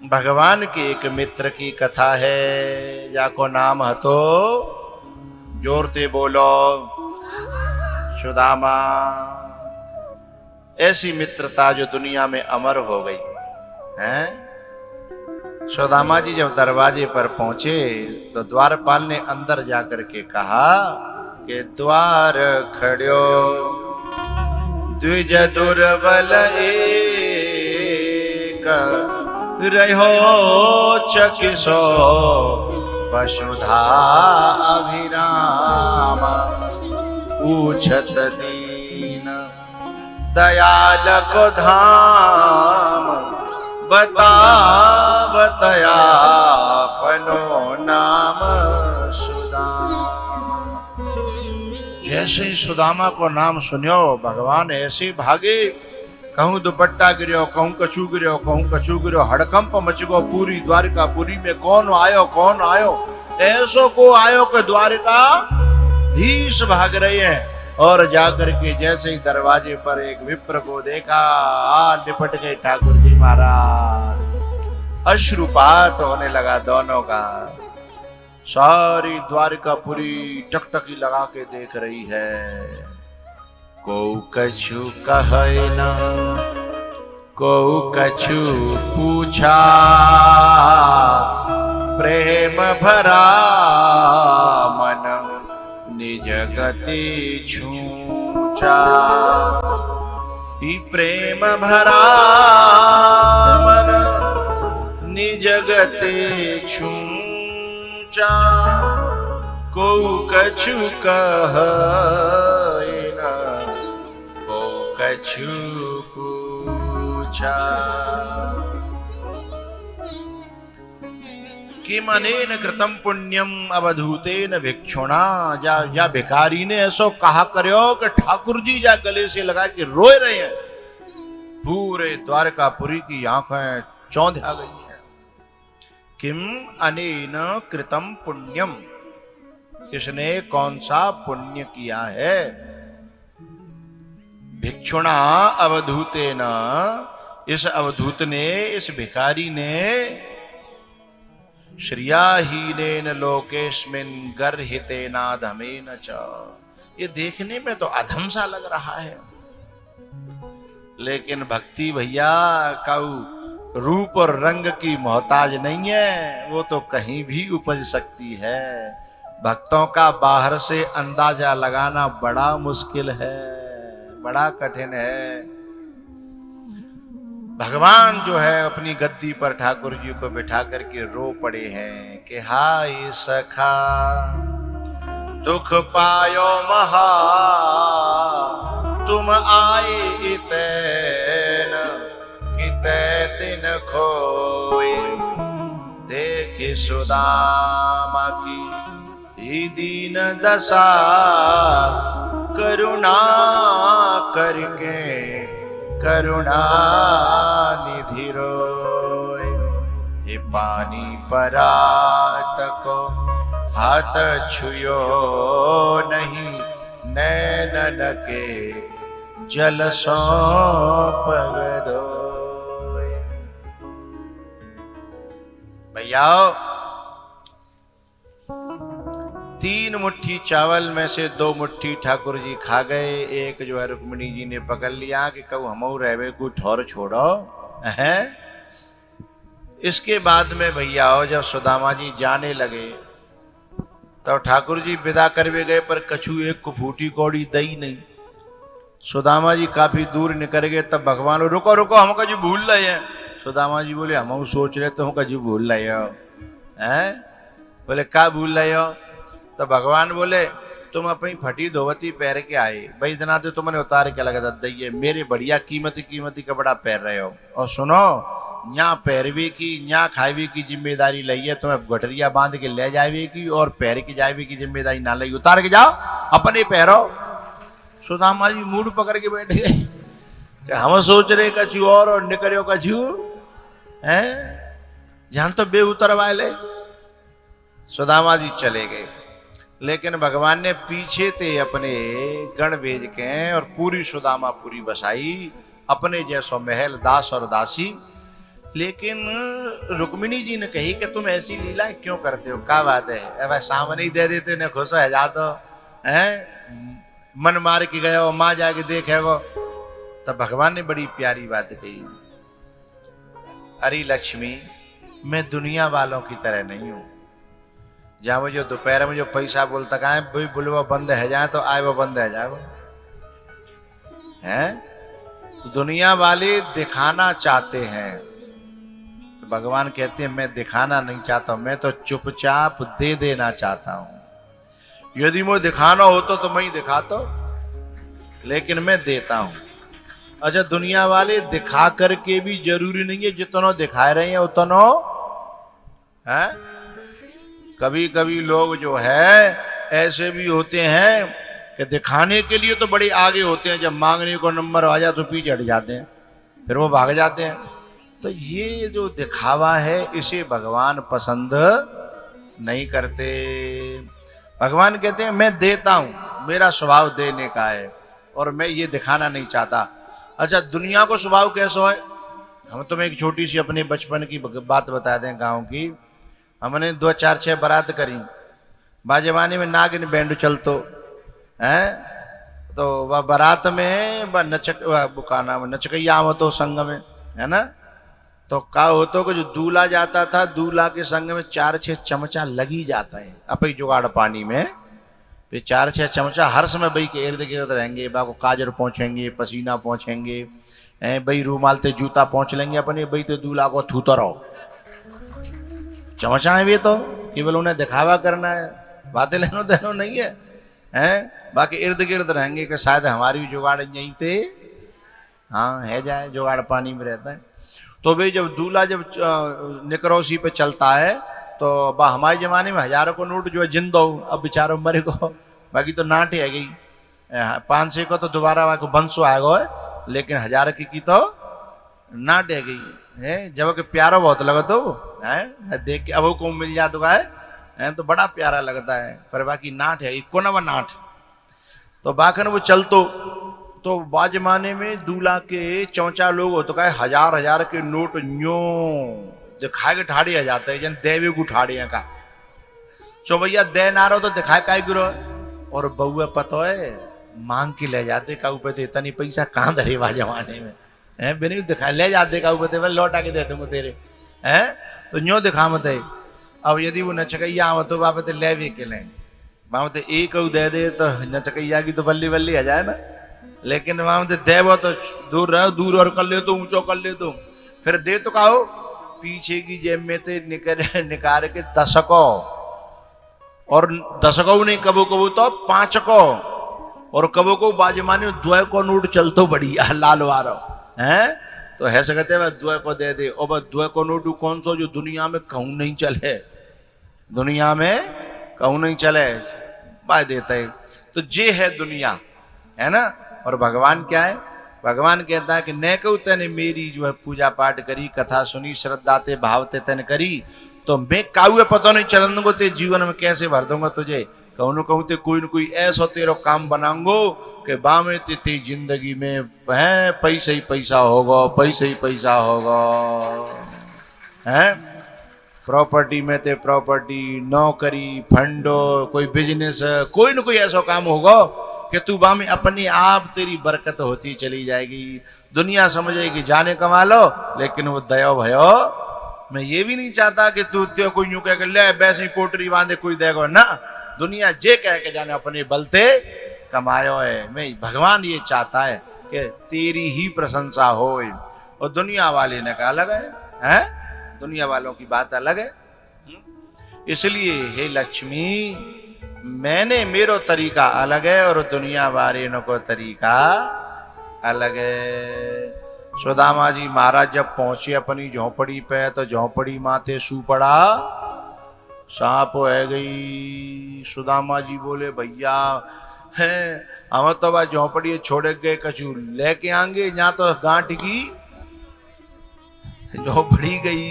भगवान के एक मित्र की कथा है, जाको नाम हतो, जोरते बोलो, सुदामा। ऐसी मित्रता जो दुनिया में अमर हो गई है। सुदामा जी जब दरवाजे पर पहुंचे तो द्वारपाल ने अंदर जाकर के कहा कि द्वार खड़ो द्विज दुर्बल एक रहो चकिसो वसुधा अभिराम पूछत दीन दयाल को धाम बतावतया पनो नाम सुदामा। जैसे ही सुदामा को नाम सुनियो भगवान ऐसे भागे, कहूं दुपट्टा गिरो, कहूं कछू गिरो, कहूं कछू गिरो, हड़कंप मच गो पूरी द्वारिका पुरी में। कौन आयो कौन आयो, ऐसो को आयो के द्वारिका धीस भाग रहे हैं। और जाकर के जैसे ही दरवाजे पर एक विप्र को देखा, निपट गए ठाकुर जी महाराज। अश्रुपात होने लगा दोनों का। सारी द्वारिकापुरी टकटकी लगा के देख रही है। को कछु कहे न को कछु पूछा, प्रेम भरा मन निज गति छूचा। प्रेम भरा मन निज गति छूचा। को कछु कहे न को कछु पूछा। किमनेन कृतम पुण्यम अवधूतेन भिक्षुणा। जा भिखारी ने ऐसो कहा करो कि ठाकुर जी जा गले से लगा के रोए रहे हैं। पूरे द्वारकापुरी की आंखें चौंधा गई हैं। किम अनेन कृतम पुण्यम, इसने कौन सा पुण्य किया है। भिक्षुणा अवधूतेन, इस अवधूत ने, इस भिखारी ने, श्रियाहीनेन लोकेस्मिन् गर्हितेनाधमेन च। ये देखने में तो अधम सा लग रहा है, लेकिन भक्ति भैया काऊ रूप और रंग की मोहताज नहीं है। वो तो कहीं भी उपज सकती है। भक्तों का बाहर से अंदाजा लगाना बड़ा मुश्किल है, बड़ा कठिन है। भगवान जो है अपनी गद्दी पर ठाकुर जी को बिठा करके रो पड़े हैं कि हाय सखा दुख पायो महा, तुम आए इतैन कितै दिन खोए। देखि सुदामा की दीन दशा, करुणा करके करुणा निधि रोए। ये पानी परात को हाथ छुयो नहीं, नैनन के जल सो पग धोए। भैया 3 मुट्ठी चावल में से 2 मुट्ठी ठाकुर जी खा गए। एक जो है रुक्मिणी जी ने पकड़ लिया कि कहू हमऊ रहवे को ठौर छोड़ो है। इसके बाद में भैया जब सुदामा जी जाने लगे तो ठाकुर जी विदा करवे गए, पर कछु एक को फूटी कौड़ी दई नहीं। सुदामा जी काफी दूर निकल गए, तब भगवान रुको रुको हम कछु भूल रहे हैं। सुदामा जी बोले हम सोच रहे तो हम कछु भूल रहे हो हैं। बोले क्या भूल रहे हो। तो भगवान बोले तुम अपनी फटी धोवती पहन के आए, भाई जना तो तुमने उतार के लगा दइए, मेरे बढ़िया कीमती कीमती कपड़ा पहन रहे हो। और सुनो, यहाँ पैरवे की यहाँ खावे की जिम्मेदारी लई है, तुम्हें गठरिया बांध के ले जावे की और पैर के जावे की जिम्मेदारी ना लई, उतार के जाओ अपने पैरो। सुदामा जी मूड पकड़ के बैठ गए। हम सोच रहे कछु और निकलो कछु है, जहां तो बे उतरवा ले। सुदामा जी चले गए, लेकिन भगवान ने पीछे थे अपने गण भेज के और पूरी सुदामा पूरी बसाई। अपने जैसो महल दास और दासी लेकिन रुक्मिणी जी ने कही कि तुम ऐसी लीला क्यों करते हो, क्या बात है, अब सामने ही दे देते ने खुश हो जाते हैं, मन मार के गए हो, माँ जाके देखेगो। तब भगवान ने बड़ी प्यारी बात कही, अरे लक्ष्मी, मैं दुनिया वालों की तरह नहीं हूं, जहां मुझे दोपहर में जो पैसा बोलता का है बुलवा बंद है जाए तो आए वो बंद है जाए हैं। तो दुनिया वाले दिखाना चाहते हैं, तो भगवान कहते हैं मैं दिखाना नहीं चाहता हूं, मैं तो चुपचाप दे देना चाहता हूं। यदि मुझे दिखाना हो तो मैं ही दिखाता, लेकिन मैं देता हूं। अच्छा, दुनिया वाले दिखा करके भी जरूरी नहीं है जितना दिखा रहे हैं उतना है। कभी कभी लोग जो है ऐसे भी होते हैं कि दिखाने के लिए तो बड़े आगे होते हैं, जब मांगने को नंबर आ जाए तो पीछे हट जाते हैं, फिर वो भाग जाते हैं। तो ये जो दिखावा है इसे भगवान पसंद नहीं करते। भगवान कहते हैं मैं देता हूं, मेरा स्वभाव देने का है और मैं ये दिखाना नहीं चाहता। अच्छा, दुनिया को स्वभाव कैसा है, हम तुम्हें एक छोटी सी अपने बचपन की बात बता दें गांव की। हमने 2 4 6 बारात करी, बाजवानी में नागिन बैंड चलतो है, तो वह बारात में वह बुकाना में नचकैया आवतो संग में है ना। तो का होतो कि जो दूल्हा जाता था, दूल्हा के संग में 4 6 चमचा लगी जाता है अपनी जुगाड़ पानी में, फिर 4 6 चमचा हर समय भाई के इर्द गिर्द रहेंगे, बाको काजर पहुंचेंगे, पसीना पहुंचेंगे, भाई रूमाल ते जूता पहुंच लेंगे अपने, भाई तो दूल्हा को थूतो रहो। चमचा है वे तो केवल उन्हें दिखावा करना है, बातें लेनो देनो नहीं है, बाकी इर्द गिर्द रहेंगे कि शायद हमारी जुगाड़ यहीं थे, हाँ है जाए जुगाड़ पानी में रहता है। तो भाई जब दूल्हा जब निकरोसी पे चलता है तो हमारे जमाने में 1000 को नोट जो है जिंदा हो, अब बेचारों मरे को, बाकी तो नाट है गई 500 को तो दोबारा वहाँ को बंसो आएगा है, लेकिन 1000 की तो नाट है गई है। जब कि प्यारा बहुत लगा तो है, देख के अब को मिल जाता है तो बड़ा प्यारा लगता है, पर बाकी नाट है इको ना नाट। तो बाखन वो चलतो तो बाजमाने में दूल्हा के चौचा लोग हो तो कहे 1000 के नोट न्यो दिखाए के ठाड़ी आ जाते हैं, जन देवे को ठाड़िया का चो भैया दे ना रहो तो दिखाए का गिरो, और बउआ पतो है मांग के ले जाते का ऊपर तो इतना पैसा कहाँ धरे बा जमाने में है, बिना दिखाए ले जाते का ऊपर लौटा के दे दूंगा तेरे हैं, तो न्यो दिखा मत है। अब यदि वो नचकैया आवत तो बाप ले भी के लें वहां तो एक दे दे तो नचकैया की तो बल्ली बल्ली आ जाए ना, लेकिन वहां देव तो दूर रहो, दूर और कर ले तो ऊंचो कर ले तो फिर दे तो कहो पीछे की जेब में ते निकाल के 10 को, और 10 को नहीं कबो कबो तो 5 को, और कबो को बाजमाने 2 को नोट चलतो बढ़िया लाल वारो हैं, तो है सकते हैं 2 को दे दे, और 2 को नोट कौन सो जो दुनिया में कहूं नहीं चले, दुनिया में कहूं नहीं चले बाय देता है। तो ये है दुनिया है ना। और भगवान क्या है, भगवान कहता है कि न कहू तेने मेरी जो है पूजा पाठ करी, कथा सुनी, श्रद्धा ते भाव ते तेने करी, तो मैं काऊ पता नहीं चलन को ते जीवन में कैसे भर दूंगा तुझे, कहूँ न कहूँ ते कोई न कोई ऐसा तेरा काम बनाऊंगो कि बामे ते जिंदगी में है पैसा ही पैसा होगा, पैसा ही पैसा होगा है। प्रॉपर्टी में ते प्रॉपर्टी, नौकरी, फंडो, कोई बिजनेस, कोई न कोई ऐसा काम होगा कि तू बा में अपने आप तेरी बरकत होती चली जाएगी। दुनिया समझेगी जाने कमा लो, लेकिन वो दया भयो मैं ये भी नहीं चाहता कि तू त्यो कोई यूं कह के ले वैसे ही पोटरी बांधे कोई देगा ना, दुनिया जे कह के जाने अपने बलते कमायो है। मैं भगवान ये चाहता है कि तेरी ही प्रशंसा हो, और दुनिया वाले ने कहा अलग है, दुनिया वालों की बात अलग है। इसलिए हे लक्ष्मी, मैंने मेरो तरीका अलग है और दुनिया वाले को तरीका अलग है। सुदामा जी महाराज जब पहुंचे अपनी झोंपड़ी पे तो झोंपड़ी माथे सू पड़ा सांप है गई। सुदामा जी बोले भैया है हम तो वह झोंपड़ी छोड़ गए, कछु लेके आएंगे, यहाँ तो गांठ की झोंपड़ी गई।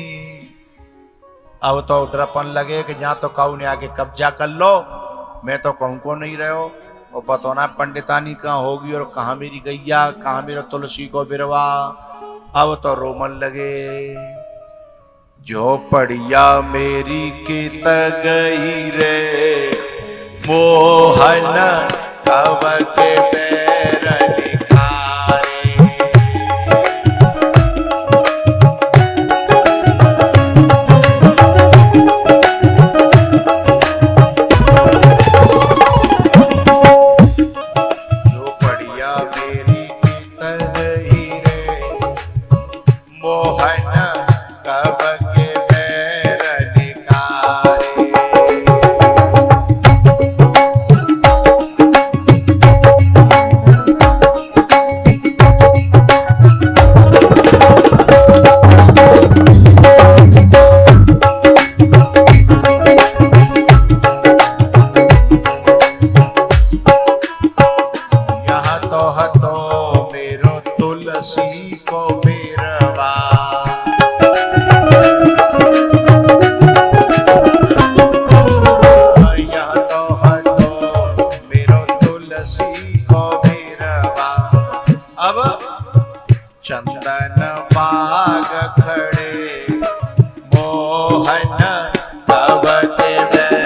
अब तो डरपन लगे कि यहाँ तो काऊ ने आके कब्जा कर लो, मैं तो कहूं को नहीं रहो, और बतौना पंडितानी कहाँ होगी और कहाँ मेरी गैया, कहाँ मेरा तुलसी को बिरवा। अब तो रोमन लगे झोपड़िया मेरी के तगई रे मोहन कब के पैर निखारे। झोपड़िया मेरी के तगई रे मोहन कब के पैर निखारे। मेरो तुलसी को मेरवा यहाँ तो मेरो तुलसी को मेरवा। अब चंदन बाग खड़े मोहन तब के बैर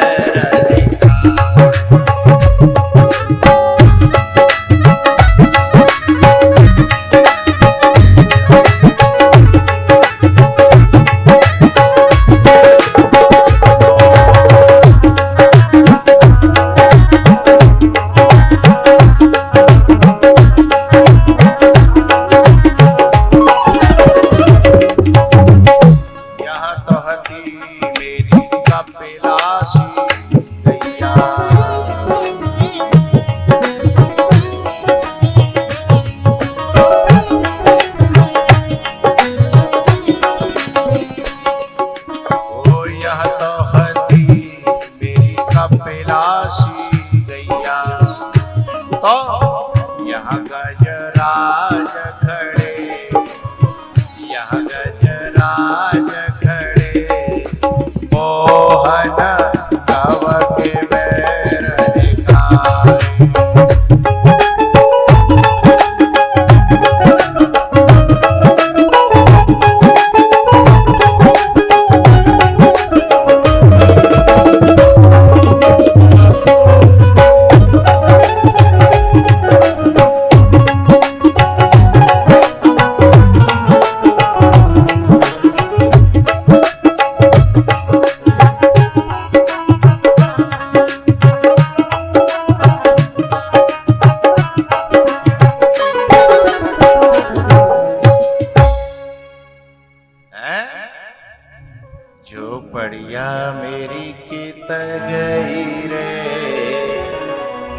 झोपड़िया मेरी की तगई रे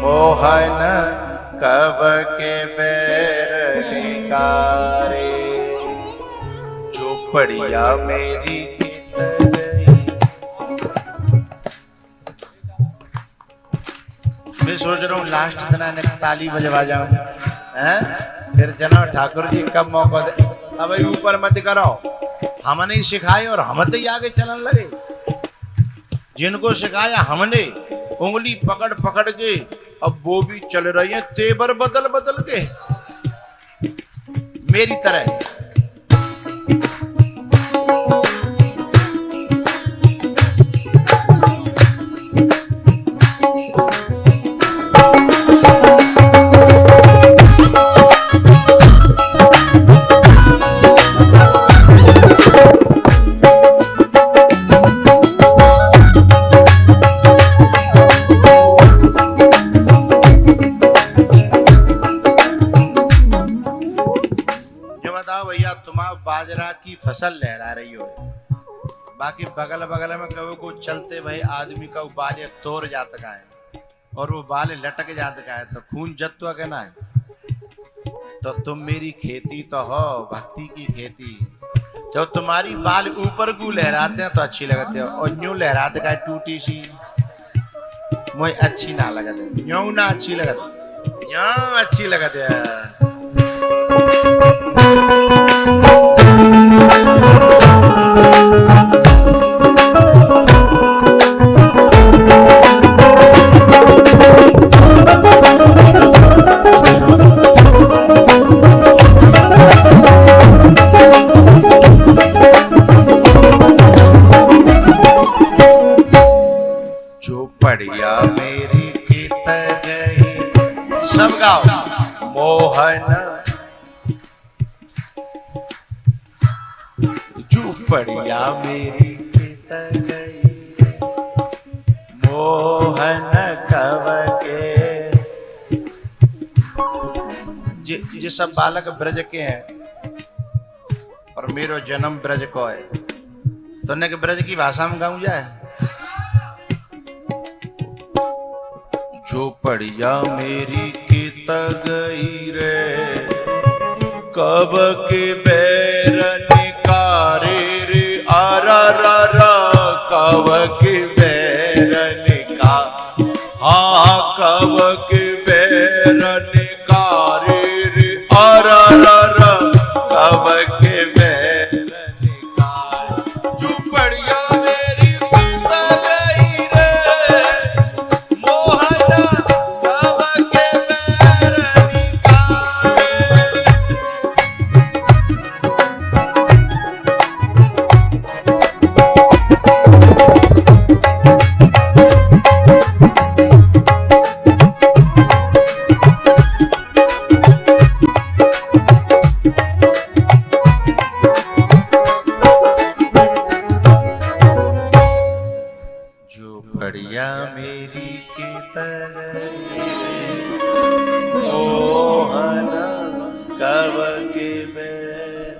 मोहन कब के बैर निकारे। झोपड़िया मेरी की तगई। मैं सोच रहा हूँ लास्ट दिन ताली बजवा जाऊं हैं, फिर जना ठाकुर जी कब मौका दे। अब ऊपर मत करो, हमने सिखाए और हम तो आगे चलन लगे। जिनको सिखाया हमने उंगली पकड़ पकड़ के अब वो भी चल रही है तेवर बदल बदल के मेरी तरह। बाजरा की फसल लहरा रही हो, बाकी बगल बगल में कभी को चलते भाई आदमी का बाल तोड़ जाता का है और वो बाल लटक जाता का है तो खून जत्वा के ना है। तो तुम मेरी खेती तो हो भक्ति की खेती। जब तुम्हारी बाल ऊपर को लहराते हैं तो अच्छी लगते हो और यूं लहराते का टूटी सी मुझे अच्छी ना लगते, यूं ना अच्छी लगती, यूं अच्छी लगते है। झोपड़िया मेरी कित गई, सब गाओ। मोहन झोपड़िया मेरी कित गई, मोहन कब के। जे सब बालक ब्रज के हैं और मेरो जन्म ब्रज को है, तो ने के ब्रज की भाषा में गाऊं जाए। झोपड़िया मेरी कित गई रे, कब के बैर निकारे रे, आरा रा रा कब के बैर निका, हाँ कब के बैर निकारे रे, आरा रा रा कब के बैर निकारे। झोपड़िया मेरी कित गई रे, मोहन कब के बैर निकारे। झोपड़िया मेरी कित गई, मोहन कब के बैर।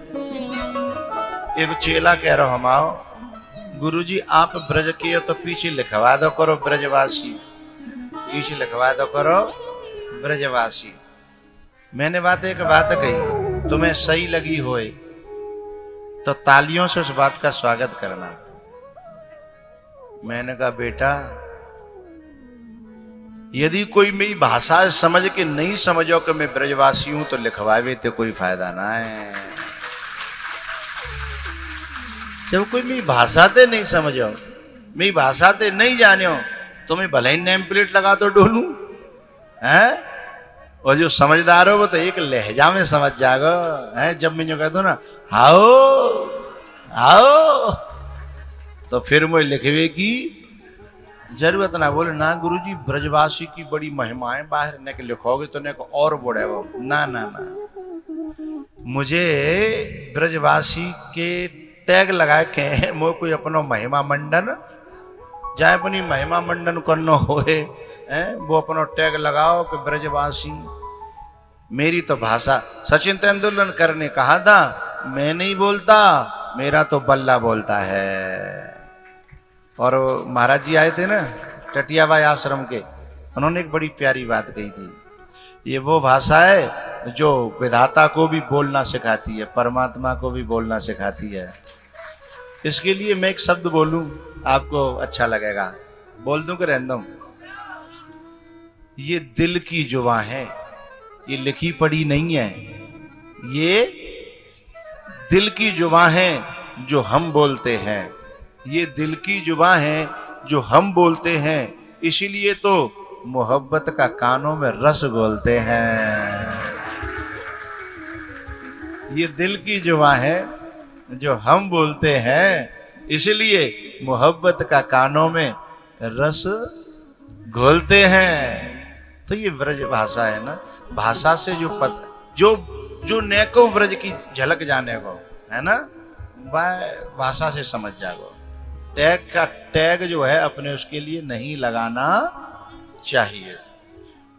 एक चेला कह रहा हम आओ, गुरुजी आप ब्रज के हो तो पीछे लिखवा दो करो ब्रजवासी, पीछे लिखवा दो करो ब्रजवासी। मैंने एक बात कही, तुम्हें सही लगी होए तो तालियों से उस बात का स्वागत करना। मैंने कहा बेटा, यदि कोई मेरी भाषा समझ के नहीं समझो कि मैं ब्रजवासी हूं तो लिखवावे तो कोई फायदा ना है। जब कोई मेरी भाषा ते नहीं समझो, मेरी भाषा ते नहीं जानो, तो मैं भले ही नेम प्लेट लगा तो डोलू हैं। और जो समझदार हो वो तो एक लहजा में समझ जाएगा है। जब मैं जो कह दू ना आओ आओ, तो फिर मुझे लिखवे की जरूरत ना। बोले ना गुरुजी ब्रजवासी की बड़ी महिमाएं बाहर ने के लिखोगे तो ने को और बढ़ेगा। ना ना ना, मुझे ब्रजवासी के टैग लगा के मो कोई अपनो महिमा मंडन जाए, अपनी महिमा मंडन करनो होए वो अपनो टैग लगाओ कि ब्रजवासी। मेरी तो भाषा सचिन तेंदुलकर ने कहा था, मैं नहीं बोलता, मेरा तो बल्ला बोलता है। और महाराज जी आए थे ना टटियाबाई आश्रम के, उन्होंने एक बड़ी प्यारी बात कही थी, ये वो भाषा है जो विधाता को भी बोलना सिखाती है, परमात्मा को भी बोलना सिखाती है। इसके लिए मैं एक शब्द बोलूं, आपको अच्छा लगेगा, बोल दूं कि रहने दूं? ये दिल की जुबान है, ये लिखी पढ़ी नहीं है। ये दिल की जुबान है जो हम बोलते हैं, ये दिल की जुबान है जो हम बोलते हैं। इसीलिए तो मोहब्बत का कानों में रस घोलते हैं। ये दिल की जुबान है जो हम बोलते हैं, इसलिए मोहब्बत का कानों में रस घोलते हैं। तो ये ब्रज भाषा है ना, भाषा से जो नेको ब्रज की झलक जाने को है ना, वह भाषा से समझ जाओ। टैग का टैग जो है अपने उसके लिए नहीं लगाना चाहिए।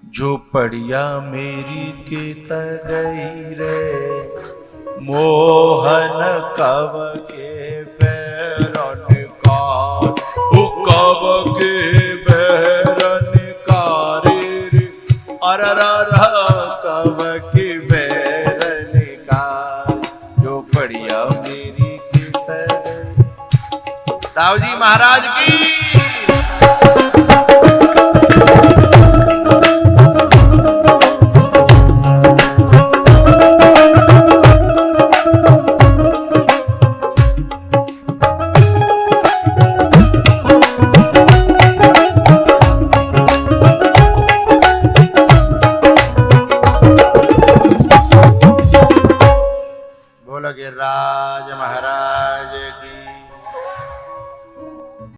झोपड़िया मेरी कित गई रे, मोहन कब के बैरन का, कब के बैरन का रे, अररा कब के बैरन का। झोपड़िया मेरी कित गई। दाऊजी महाराज की